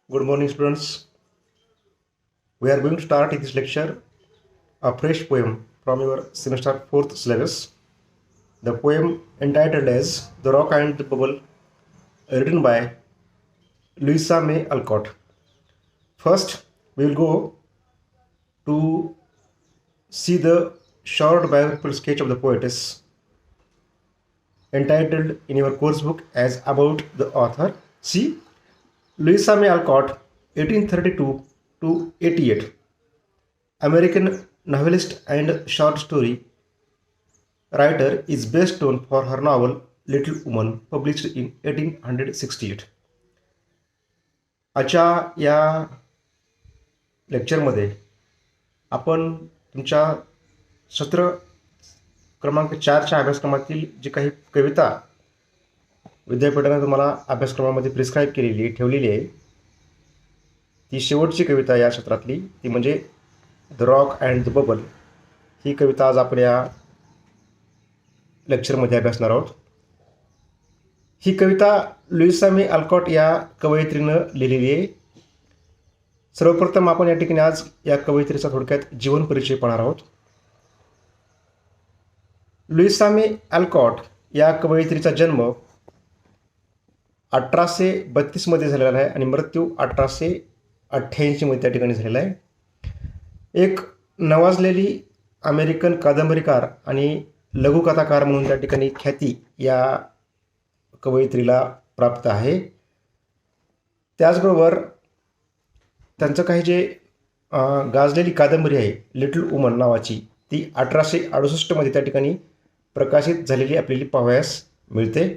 Good morning, students. We are going to start in this lecture a fresh poem from your semester 4th syllabus. The poem entitled as The Rock and the Bubble, written by Louisa May Alcott. First, we will go to see the short biographical sketch of the poetess entitled in your course book as About the Author. See, Louisa May Alcott, 1832 to 88. American novelist and short story writer is best known for her novel Little Woman, published in 1868. आजच्या या लेक्चरमध्ये आपण तुमच्या सत्र क्रमांक 4च्या अभ्यासक्रमातील जी काही कविता विद्यापीठाने तुम्हाला अभ्यासक्रमामध्ये प्रिस्क्राईब केलेली ठेवलेली आहे, ती शेवटची कविता या सत्रातली, ती म्हणजे the rock and the bubble ही कविता आज आपण या लेक्चरमध्ये अभ्यासणार आहोत. ही कविता लुईसा मे अल्कॉट या कवयित्रीनं लिहिलेली आहे. सर्वप्रथम आपण या ठिकाणी आज या कवयित्रीचा थोडक्यात जीवन परिचय पाहणार आहोत. लुईसा मे अल्कॉट या कवयित्रीचा जन्म 1832 मध्ये झालेला आहे आणि मृत्यू 1888 मध्ये त्या ठिकाणी झालेला आहे. एक नावाजलेली अमेरिकन कादंबरीकार आणि लघुकथाकार म्हणून त्या ठिकाणी ख्याती या कवयित्रीला प्राप्त आहे. त्याचबरोबर त्यांचं काही जे गाजलेली कादंबरी आहे लिटल वुमन नावाची, ती 1868 मध्ये त्या ठिकाणी प्रकाशित झालेली आपल्याला पाहावयास मिळते.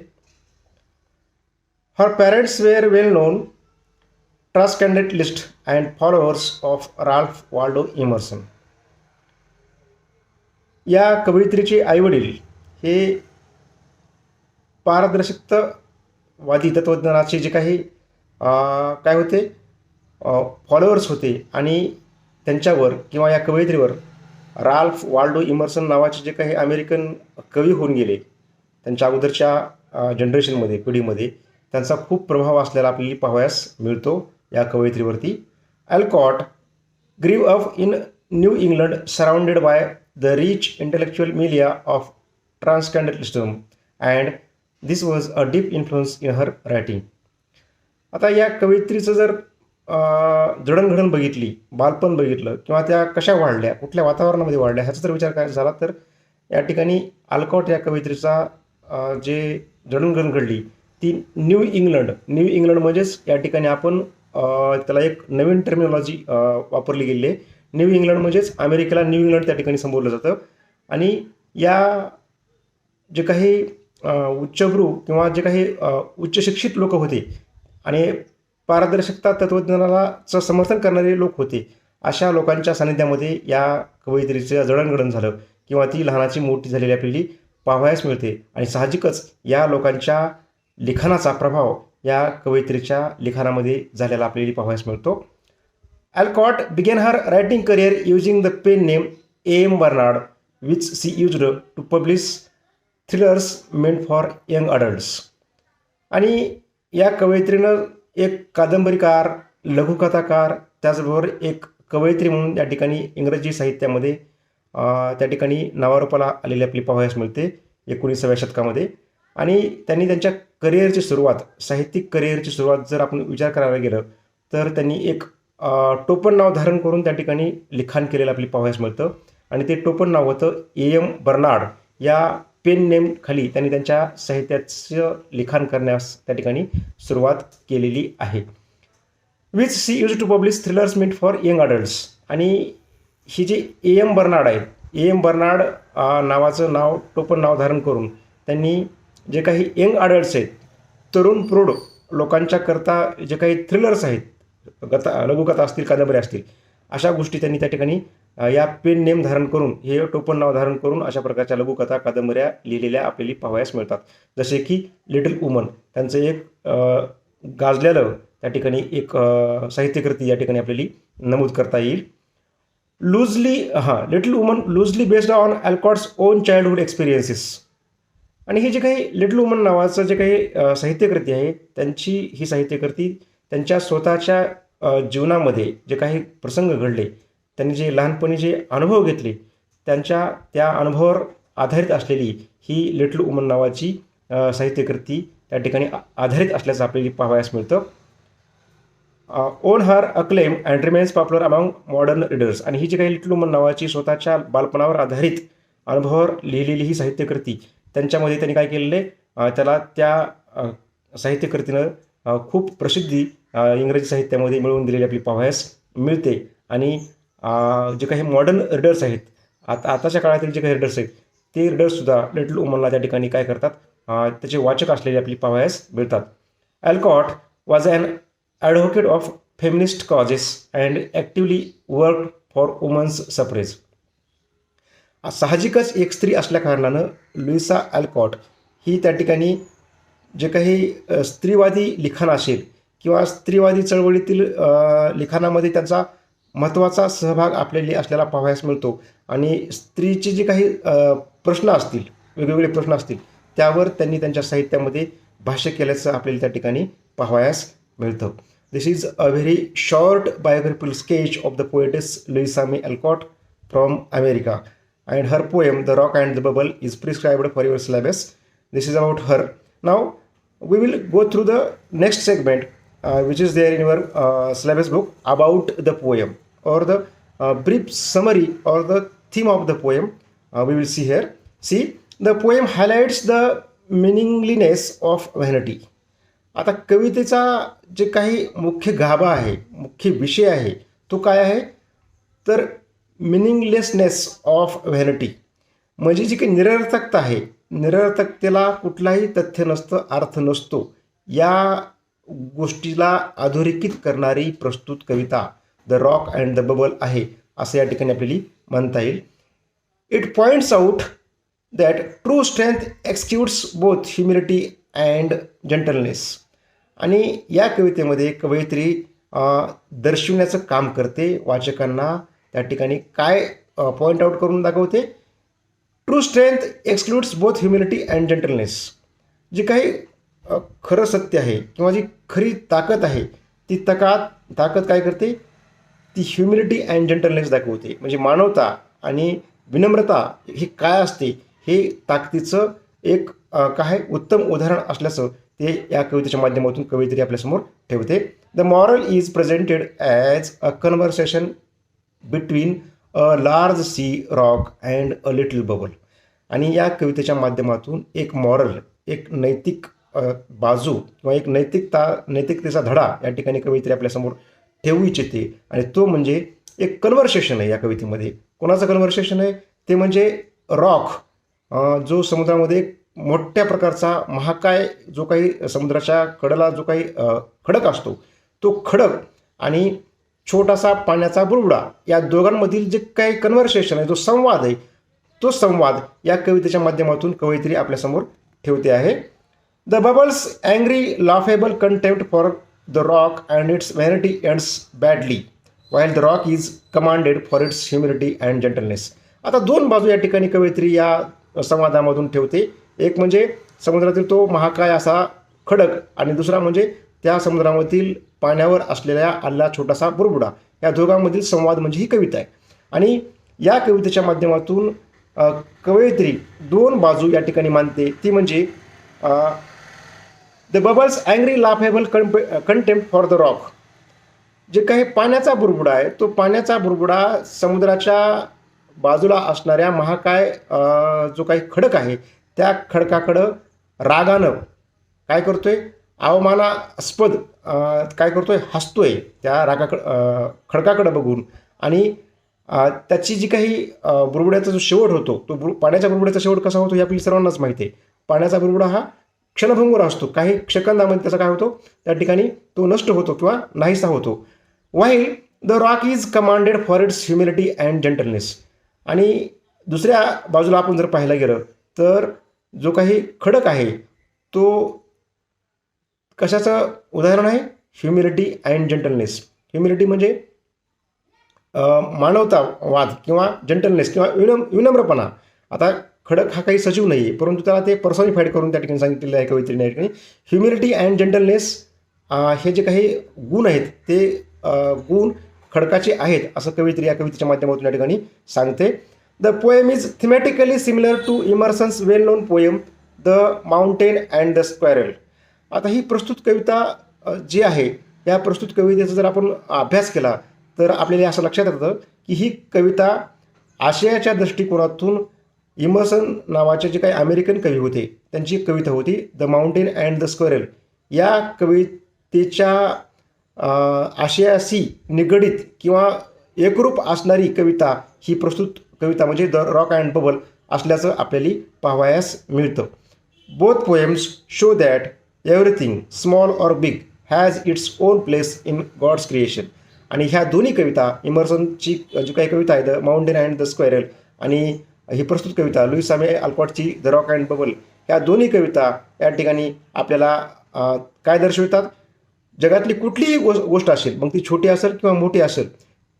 Her parents were well known transcendentalist and followers of Ralph Waldo Emerson. या कवयित्रीचे आईवडील हे पारदर्शकतावादी तत्त्वज्ञानाचे जे काही काय होते फॉलोअर्स होते आणि त्यांच्यावर किंवा या कवयित्रीवर राल्फ वॉल्डो इमर्सन नावाचे जे काही अमेरिकन कवी होऊन गेले त्यांच्या अगोदरच्या जनरेशनमध्ये पिढीमध्ये, त्यांचा खूप प्रभाव असलेला आपल्याला पाहावयास मिळतो या कवयित्रीवरती. Alcott grew up in New England surrounded by the rich intellectual milia of transcendentalism and this was a deep influence in her writing. आता या कवयित्रीचं जर जडणघडण बघितली, बालपण बघितलं किंवा त्या कशा वाढल्या, कुठल्या वातावरणामध्ये वाढल्या ह्याचा जर विचार करायचा झाला तर या ठिकाणी अल्कॉट या कवयित्रीचा जे जडणघडण घडली ती न्यू इंग्लंड म्हणजेच या ठिकाणी आपण त्याला एक नवीन टर्मिनॉलॉजी वापरली गेली आहे. न्यू इंग्लंड म्हणजेच अमेरिकेला न्यू इंग्लंड त्या ठिकाणी संबोधलं जातं. आणि या जे काही उच्चभ्रू किंवा जे काही उच्च शिक्षित लोक होते आणि पारदर्शकता तत्त्वज्ञानाचं समर्थन करणारे लोक होते, अशा लोकांच्या सानिध्यामध्ये या कवयित्रीचं जडणघडण झालं किंवा ती लहानाची मोठी झालेली आपल्याला पाहावयास मिळते. आणि साहजिकच या लोकांच्या लिखाणाचा प्रभाव या कवयित्रीच्या लिखाणामध्ये झालेला आपल्याला पाहावयास मिळतो. Alcott began her writing career using the pen name A.M. Bernard, which she used to publish thrillers meant for young adults. आणि या कवयित्रीनं एक कादंबरीकार, लघुकथाकार, त्याचबरोबर एक कवयित्री म्हणून या ठिकाणी इंग्रजी साहित्यामध्ये त्या ठिकाणी नावारूपाला आलेली आपली पाहावयास मिळते 19व्या शतकामध्ये. आणि त्यांनी त्यांच्या करिअरची सुरुवात, साहित्यिक करिअरची सुरुवात जर आपण विचार करायला गेलं तर त्यांनी एक टोपण नाव धारण करून त्या ठिकाणी लिखाण केलेलं आपली पाहावयास मिळतं. आणि ते टोपण नाव होतं A.M. बर्नार्ड. या पेन नेम खाली त्यांनी त्यांच्या साहित्याचं लिखाण करण्यास त्या ठिकाणी सुरुवात केलेली आहे. Which she used to publish thrillers meant for young adults. आणि ही जी A.M. बर्नार्ड आहे, A.M. बर्नार्ड नावाचं नाव टोपण नाव धारण करून त्यांनी जे काही यंग अडल्ट्स आहेत, तरुण प्रौढ लोकांच्या करता जे काही थ्रिलर्स आहेत, लघुकथा असतील, कादंबऱ्या असतील, अशा गोष्टी त्यांनी त्या ठिकाणी या पेन नेम धारण करून, हे टोपण नाव धारण करून अशा प्रकारच्या लघुकथा कादंबऱ्या लिहिलेल्या आपल्याला पाहावयास मिळतात. जसे की लिटल वुमन, त्यांचं एक गाजलेलं त्या ठिकाणी एक साहित्यकृती या ठिकाणी आपल्याला नमूद करता येईल. Little Women loosely based on Alcott's own childhood experiences. आणि हे जे काही लिटल वुमन नावाचं जे काही साहित्यकृती आहे, त्यांची ही साहित्यकृती त्यांच्या स्वतःच्या जीवनामध्ये जे काही प्रसंग घडले, त्यांनी जे लहानपणी जे अनुभव घेतले, त्यांच्या त्या अनुभवावर आधारित असलेली ही लिटल वुमन नावाची साहित्यकृती त्या ठिकाणी आधारित असल्याचं आपल्याला पाहावयास मिळतं. On her acclaim and remains popular among modern readers. आणि ही जी काही लिटल वुमन नावाची स्वतःच्या बालपणावर आधारित अनुभवावर लिहिलेली ही साहित्यकृती, त्यांच्यामध्ये त्यांनी काय केलेलं आहे, त्याला त्या साहित्यकृतीनं खूप प्रसिद्धी इंग्रजी साहित्यामध्ये मिळवून दिलेली आपली पाहावयास मिळते. आणि जे काही मॉडर्न रीडर्स आहेत, आताच्या काळातील जे काही रीडर्स आहेत, ते रीडर्ससुद्धा लिटल वुमनला त्या ठिकाणी काय करतात, त्याचे वाचक असलेले आपली पाहावयास मिळतात. Alcott was an advocate of feminist causes and actively work for women's suffrage. साहजिकच एक स्त्री असल्याकारणानं लुईसा अल्कॉट ही त्या ठिकाणी जे काही स्त्रीवादी लिखाण असेल किंवा स्त्रीवादी चळवळीतील लिखाणामध्ये त्यांचा महत्त्वाचा सहभाग आपल्याला असलेला पाहावयास मिळतो. आणि स्त्रीचे जे काही प्रश्न असतील, वेगवेगळे प्रश्न असतील, त्यावर त्यांनी त्यांच्या साहित्यामध्ये भाष्य केल्याचं आपल्याला त्या ठिकाणी पाहावयास मिळतं. This is a very short biographical sketch of the poetess Louisa May Alcott from America. And her poem, The Rock and the Bubble, is prescribed for your syllabus. This is about her. Now, we will go through the next segment, which is there in your syllabus book, about the poem, or the brief summary or the theme of the poem. We will see here. See, the poem highlights the meaninglessness of vanity. आता कवितेचा जे काही मुख्य गाभा आहे, मुख्य विषय आहे, तो काय आहे, तर मिनिंगलेसनेस ऑफ व्हॅनिटी. म्हणजे जी काही निरर्थकता आहे, निरर्थकतेला कुठलाही तथ्य नसतं, अर्थ नसतो, या गोष्टीला अधोरेखित करणारी प्रस्तुत कविता the rock and the bubble आहे, असं या ठिकाणी आपल्याला म्हणता येईल. It points out that true strength excludes both humility and gentleness. आणि या कवितेमध्ये कवयित्री दर्शविण्याचं काम करते, वाचकांना त्या ठिकाणी काय पॉईंट आउट करून दाखवते, true strength excludes both humility and gentleness. जी काही खरं सत्य आहे किंवा जी खरी ताकद आहे, ती ताकद काय करते, ती ह्युमिलिटी अँड जेंटलनेस दाखवते. म्हणजे मानवता आणि विनम्रता हे काय असते, हे ताकदीचं एक काय उत्तम उदाहरण असल्याचं ते या कवितेच्या माध्यमातून कवयित्री आपल्यासमोर ठेवते. The moral is presented as a conversation between a large sea rock and a little bubble. आणि या कवितेच्या माध्यमातून एक मॉरल, एक नैतिक बाजू किंवा एक नैतिकतेचा धडा या ठिकाणी कवयित्री आपल्यासमोर ठेवू इच्छिते. आणि तो म्हणजे एक कन्व्हर्सेशन आहे या कवितेमध्ये. कोणाचं कन्व्हर्सेशन आहे, ते म्हणजे रॉक, जो समुद्रामध्ये मोठ्या प्रकारचा महाकाय, जो काही समुद्राच्या कडेला जो काही खडक असतो, तो खडक आणि छोटासा पाण्याचा बुडबुडा, या दोघांमधील जे काही कन्व्हर्सेशन आहे, जो संवाद आहे, तो संवाद या कवितेच्या माध्यमातून कवयित्री आपल्यासमोर ठेवते आहे. The bubbles angry laughable contempt for the rock and it's vanity ends badly while the rock is commanded for its humility and gentleness. आता दोन बाजू या ठिकाणी कवयित्री या संवादामधून ठेवते. एक म्हणजे समुद्रातील तो महाकाय असा खडक, आणि दुसरा म्हणजे त्या समुद्रामधील पाण्यावर असलेल्या आलेला छोटासा बुडबुडा. या दोघांमधील संवाद म्हणजे ही कविता आहे. आणि या कवितेच्या माध्यमातून कवयित्री दोन बाजू या ठिकाणी मानते. ती म्हणजे the bubbles angry laughable contempt for the rock. जे काही पाण्याचा बुडबुडा आहे, तो पाण्याचा बुडबुडा समुद्राच्या बाजूला असणाऱ्या महाकाय जो काही खडक आहे, त्या खडकाकडं रागानं काय करतोय, अवमानास्पद काय करतोय, हसतोय त्या खडकाकडं बघून. आणि त्याची जी काही बुडबुड्याचा जो शेवट होतो, तो पाण्याच्या बुडबुड्याचा शेवट कसा होतो हे आपल्याला सर्वांनाच माहिती आहे. पाण्याचा बुडबुडा हा क्षणभंगूर असतो, काही सेकंदामध्ये त्याचा काय होतो, त्या ठिकाणी तो नष्ट होतो किंवा नाहीसा होतो. While the rock is commanded for its humility and gentleness. आणि दुसऱ्या बाजूला आपण जर पाहायला गेलं तर जो काही खडक आहे, तो कशाचं उदाहरण आहे, ह्युमिलिटी अँड जेंटलनेस. ह्युमिलिटी म्हणजे मानवतावाद किंवा जेंटलनेस किंवा विनम्रपणा. आता खडक हा काही सजीव नाही आहे, परंतु त्याला ते पर्सॉनिफाईड करून त्या ठिकाणी सांगितलेलं आहे कवयित्रीने या ठिकाणी. ह्युमिलिटी अँड जेंटलनेस हे जे काही गुण आहेत ते गुण खडकाचे आहेत असं कवयित्री या कवितेच्या माध्यमातून या ठिकाणी सांगते. The poem is thematically similar to Emerson's well known poem the mountain and the squirrel. आता ही प्रस्तुत कविता जी आहे या प्रस्तुत कवितेचा जर आपण अभ्यास केला तर आपल्याला असं लक्षात येतं की ही कविता आशयाच्या दृष्टिकोनातून इमर्सन नावाचे जे काही अमेरिकन कवी होते त्यांची एक कविता होती the mountain and the squirrel. या कवितेच्या आशयाशी निगडीत किंवा एकरूप असणारी कविता ही प्रस्तुत कविता म्हणजे द रॉक अँड बबल असल्याचं आपल्याला पाहावयास मिळतं. Both poems show that everything small or big has its own place in God's creation. आणि ह्या दोन्ही कविता इमर्सनची जी काही कविता आहे the mountain and the squirrel आणि ही प्रस्तुत कविता लुईस मे अल्कॉटची द रॉक अँड बबल ह्या दोन्ही कविता या ठिकाणी आपल्याला काय दर्शवितात. जगातली कुठलीही गोष्ट असेल मग ती छोटी असेल किंवा मोठी असेल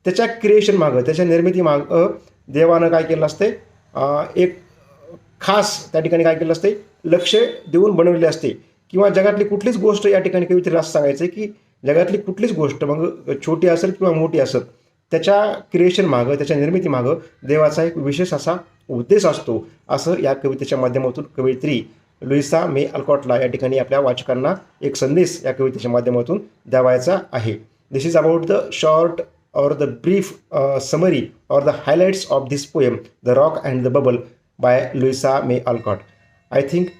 त्याच्या क्रिएशन मागं त्याच्या निर्मिती मागं देवानं काय केलं असते एक खास त्या ठिकाणी काय केलं असते लक्ष देऊन बनवलेले असते. किंवा जगातली कुठलीच गोष्ट या ठिकाणी कवितेला असं सांगायचं आहे की जगातली कुठलीच गोष्ट मग छोटी असेल किंवा मोठी असेल त्याच्या क्रिएशन मागं त्याच्या निर्मिती मागं देवाचा एक विशेष असा उद्देश असतो असं या कवितेच्या माध्यमातून कवयित्री लुईसा मे अल्कॉटला या ठिकाणी आपल्या वाचकांना एक संदेश या कवितेच्या माध्यमातून द्यावायचा आहे. This is about the short or the brief summary or the highlights of this poem, The Rock and the Bubble by Louisa May Alcott. I think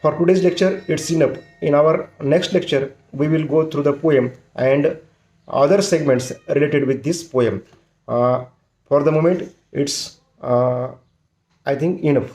for today's lecture it's enough. In our next lecture, we will go through the poem and other segments related with this poem. For the moment, it's I think enough.